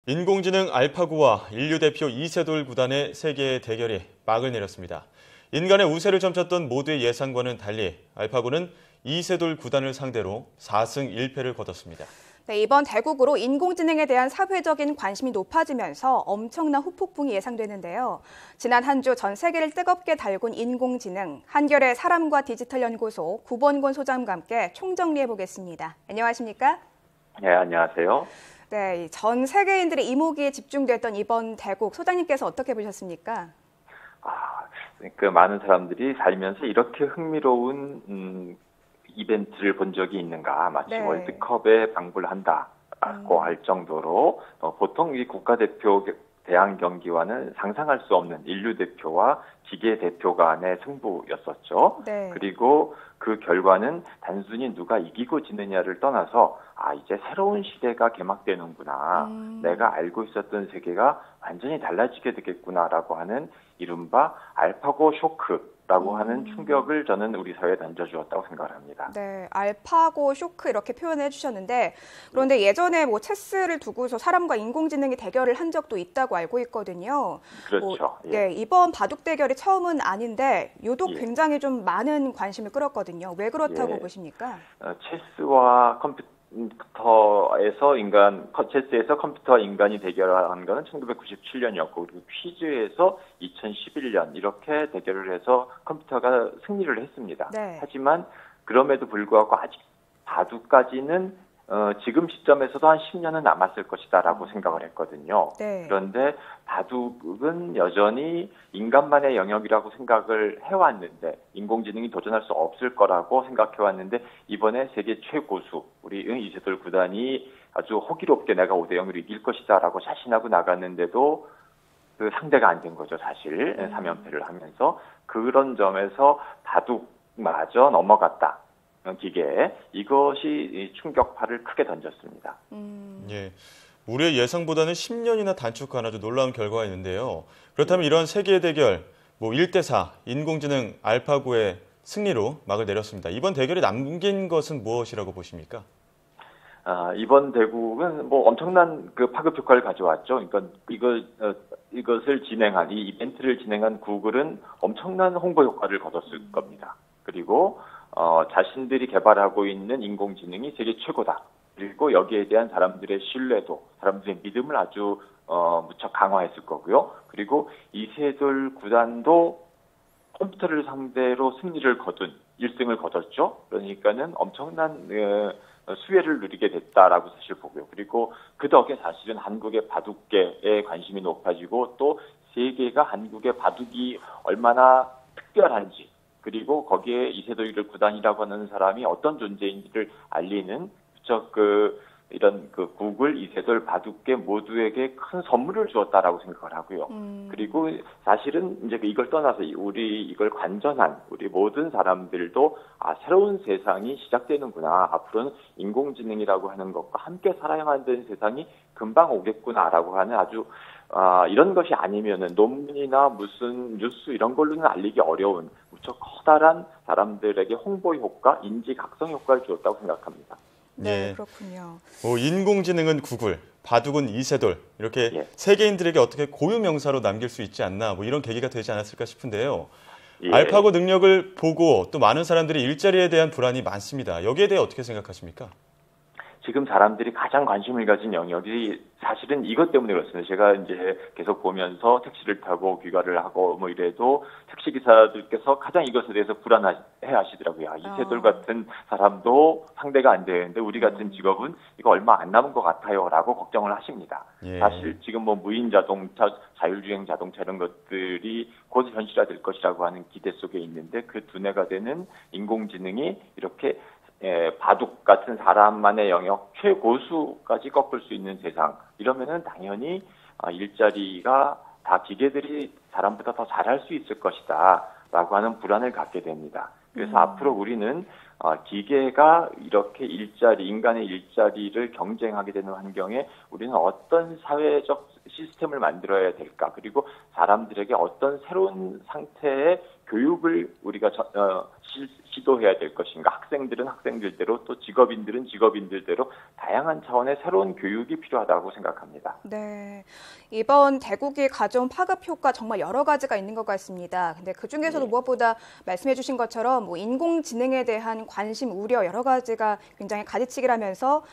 인공지능 알파고와 인류 대표 이세돌 구단의 세계의 대결이 막을 내렸습니다. 인간의 우세를 점쳤던 모두의 예상과는 달리 알파고는 이세돌 구단을 상대로 4승 1패를 거뒀습니다. 네, 이번 대국으로 인공지능에 대한 사회적인 관심이 높아지면서 엄청난 후폭풍이 예상되는데요. 지난 한 주 전 세계를 뜨겁게 달군 인공지능, 한겨레 사람과 디지털 연구소 구본곤 소장과 함께 총정리해보겠습니다. 안녕하십니까? 네, 안녕하세요. 네, 전 세계인들의 이목이 집중됐던 이번 대국, 소장님께서 어떻게 보셨습니까? 많은 사람들이 살면서 이렇게 흥미로운 이벤트를 본 적이 있는가, 마치 네. 월드컵에 방불 한다고 할 정도로 보통 이 국가대표 대항 경기와는 상상할 수 없는 인류 대표와 기계 대표 간의 승부였었죠. 네. 그리고 그 결과는 단순히 누가 이기고 지느냐를 떠나서 이제 새로운 시대가 개막되는구나. 내가 알고 있었던 세계가 완전히 달라지게 되겠구나라고 하는 이른바 알파고 쇼크라고 하는 충격을 저는 우리 사회에 던져주었다고 생각을 합니다. 네, 알파고 쇼크 이렇게 표현해 주셨는데, 그런데 예전에 체스를 두고서 사람과 인공지능이 대결을 한 적도 있다고 알고 있거든요. 그렇죠. 네, 이번 바둑 대결이 처음은 아닌데 유독 예. 굉장히 좀 많은 관심을 끌었거든요. 왜 그렇다고 예. 보십니까? 체스와 체스에서 컴퓨터와 인간이 대결한 거는 1997년이었고, 그리고 퀴즈에서 2011년 이렇게 대결을 해서 컴퓨터가 승리를 했습니다. 네. 하지만 그럼에도 불구하고 아직 바둑까지는 지금 시점에서도 한 10년은 남았을 것이다라고 생각을 했거든요. 네. 그런데 바둑은 여전히 인간만의 영역이라고 생각을 해왔는데, 인공지능이 도전할 수 없을 거라고 생각해왔는데, 이번에 세계 최고수 우리 이세돌 구단이 아주 호기롭게 내가 5대0으로 이길 것이다라고 자신하고 나갔는데도 그 상대가 안 된 거죠, 사실. 3연패를 하면서. 그런 점에서 바둑마저 넘어갔다. 기계에 이것이 충격파를 크게 던졌습니다. 예, 우리의 예상보다는 10년이나 단축한 아주 놀라운 결과가 있는데요. 그렇다면 이런 세계의 대결, 1대4 인공지능 알파고의 승리로 막을 내렸습니다. 이번 대결이 남긴 것은 무엇이라고 보십니까? 이번 대국은 엄청난 그 파급 효과를 가져왔죠. 그러니까 이것을 진행한, 이 이벤트를 진행한 구글은 엄청난 홍보 효과를 거뒀을 겁니다. 그리고 자신들이 개발하고 있는 인공지능이 세계 최고다. 그리고 여기에 대한 사람들의 신뢰도, 사람들의 믿음을 아주 무척 강화했을 거고요. 그리고 이세돌 구단도 컴퓨터를 상대로 승리를 거둔 1승을 거뒀죠. 그러니까는 엄청난 수혜를 누리게 됐다라고 사실 보고요. 그리고 그 덕에 사실은 한국의 바둑계에 관심이 높아지고, 또 세계가 한국의 바둑이 얼마나 특별한지, 그리고 거기에 이세돌 구단이라고 하는 사람이 어떤 존재인지를 알리는 이런 구글 이세돌 바둑계 모두에게 큰 선물을 주었다라고 생각을 하고요. 그리고 사실은 이제 이걸 떠나서 이걸 관전한 우리 모든 사람들도 새로운 세상이 시작되는구나. 앞으로는 인공지능이라고 하는 것과 함께 살아야만 되는 세상이 금방 오겠구나라고 하는 아주 이런 것이 아니면은 논문이나 무슨 뉴스 이런 걸로는 알리기 어려운 무척 커다란 사람들에게 홍보 효과, 인지 각성 효과를 주었다고 생각합니다. 네, 예. 그렇군요. 인공지능은 구글, 바둑은 이세돌, 이렇게 예. 세계인들에게 어떻게 고유 명사로 남길 수 있지 않나, 이런 계기가 되지 않았을까 싶은데요. 예. 알파고 능력을 보고 또 많은 사람들이 일자리에 대한 불안이 많습니다. 여기에 대해 어떻게 생각하십니까? 지금 사람들이 가장 관심을 가진 영역이 사실은 이것 때문에 그렇습니다. 제가 이제 계속 보면서 택시를 타고 귀가를 하고 이래도 택시 기사들께서 가장 이것에 대해서 불안해 하시더라고요. 이세돌 같은 사람도 상대가 안 되는데 우리 같은 직업은 이거 얼마 안 남은 것 같아요라고 걱정을 하십니다. 예. 사실 지금 무인 자동차, 자율주행 자동차 이런 것들이 곧 현실화될 것이라고 하는 기대 속에 있는데, 그 두뇌가 되는 인공지능이 이렇게 바둑 같은 사람만의 영역 최고수까지 꺾을 수 있는 세상, 이러면은 당연히 일자리가 다 기계들이 사람보다 더 잘할 수 있을 것이다 라고 하는 불안을 갖게 됩니다. 그래서 앞으로 우리는 기계가 이렇게 인간의 일자리를 경쟁하게 되는 환경에 우리는 어떤 사회적 시스템을 만들어야 될까, 그리고 사람들에게 어떤 새로운 상태의 교육을 우리가 시도해야 될 것인가? 학생들은 학생들대로 또 직업인들은 직업인들대로 다양한 차원의 새로운 교육이 필요하다고 생각합니다. 네, 이번 대국이 가져온 파급 효과 정말 여러 가지가 있는 것 같습니다. 근데 그 중에서도 무엇보다 말씀해 주신 것처럼 뭐 인공지능에 대한 관심, 우려 여러 가지가 굉장히 가지치기라면서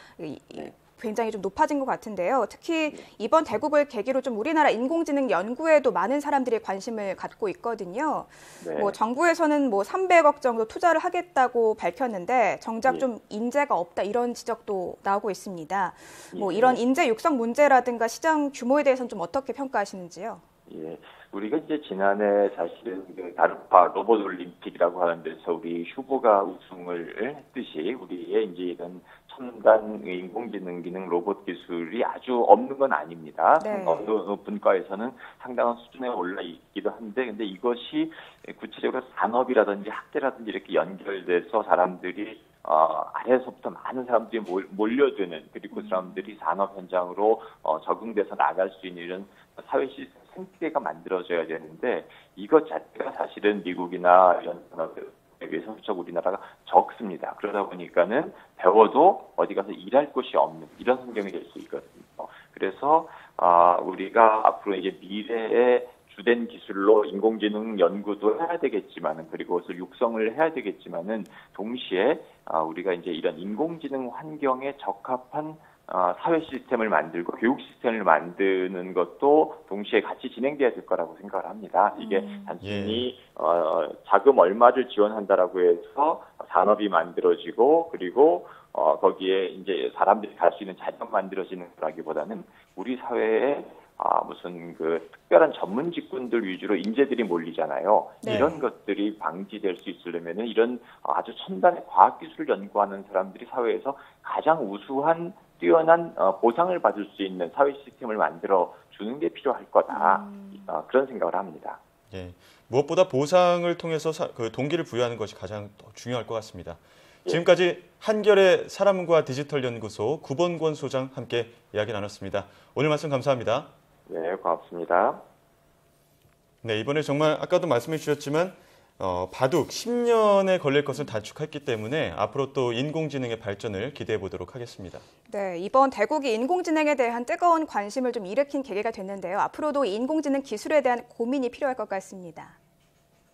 굉장히 좀 높아진 것 같은데요. 특히 이번 대국을 계기로 좀 우리나라 인공지능 연구에도 많은 사람들이 관심을 갖고 있거든요. 네. 뭐 정부에서는 뭐 300억 정도 투자를 하겠다고 밝혔는데 정작 좀 인재가 없다 이런 지적도 나오고 있습니다. 뭐 이런 인재 육성 문제라든가 시장 규모에 대해서는 좀 어떻게 평가하시는지요? 예, 우리가 이제 지난해 사실은 그 다르파 로봇 올림픽이라고 하는 데서 우리 휴보가 우승을 했듯이 우리의 이제 이런 첨단 인공지능 기능 로봇 기술이 아주 없는 건 아닙니다. 네. 어느 분과에서는 상당한 수준에 올라 있기도 한데, 근데 이것이 구체적으로 산업이라든지 학계라든지 이렇게 연결돼서 사람들이 아래에서부터 많은 사람들이 몰려드는, 그리고 사람들이 산업 현장으로 적응돼서 나갈 수 있는 이런 사회 시스템 생태계가 만들어져야 되는데, 이것 자체가 사실은 미국이나 이런 산업에 비해서 무척 우리나라가 적습니다. 그러다 보니까는 배워도 어디 가서 일할 곳이 없는 이런 환경이 될 수 있거든요. 그래서 우리가 앞으로 이제 미래의 주된 기술로 인공지능 연구도 해야 되겠지만은, 그리고 그것을 육성을 해야 되겠지만은, 동시에 우리가 이제 이런 인공지능 환경에 적합한 사회 시스템을 만들고 교육 시스템을 만드는 것도 동시에 같이 진행돼야 될 거라고 생각을 합니다. 이게 단순히 자금 얼마를 지원한다라고 해서 산업이 만들어지고, 그리고 거기에 이제 사람들이 갈 수 있는 자리가 만들어지는 거라기보다는 우리 사회에 무슨 그 특별한 전문 직군들 위주로 인재들이 몰리잖아요. 네. 이런 것들이 방지될 수 있으려면은 이런 아주 첨단의 과학기술을 연구하는 사람들이 사회에서 가장 우수한 뛰어난 보상을 받을 수 있는 사회 시스템을 만들어 주는 게 필요할 거다. 그런 생각을 합니다. 예, 무엇보다 보상을 통해서 그 동기를 부여하는 것이 가장 중요할 것 같습니다. 지금까지 한결의 사람과 디지털 연구소 구본권 소장 함께 이야기 나눴습니다. 오늘 말씀 감사합니다. 네, 고맙습니다. 네, 이번에 정말 아까도 말씀해 주셨지만 바둑 10년에 걸릴 것을 단축했기 때문에 앞으로 또 인공지능의 발전을 기대해 보도록 하겠습니다. 네, 이번 대국이 인공지능에 대한 뜨거운 관심을 좀 일으킨 계기가 됐는데요. 앞으로도 인공지능 기술에 대한 고민이 필요할 것 같습니다.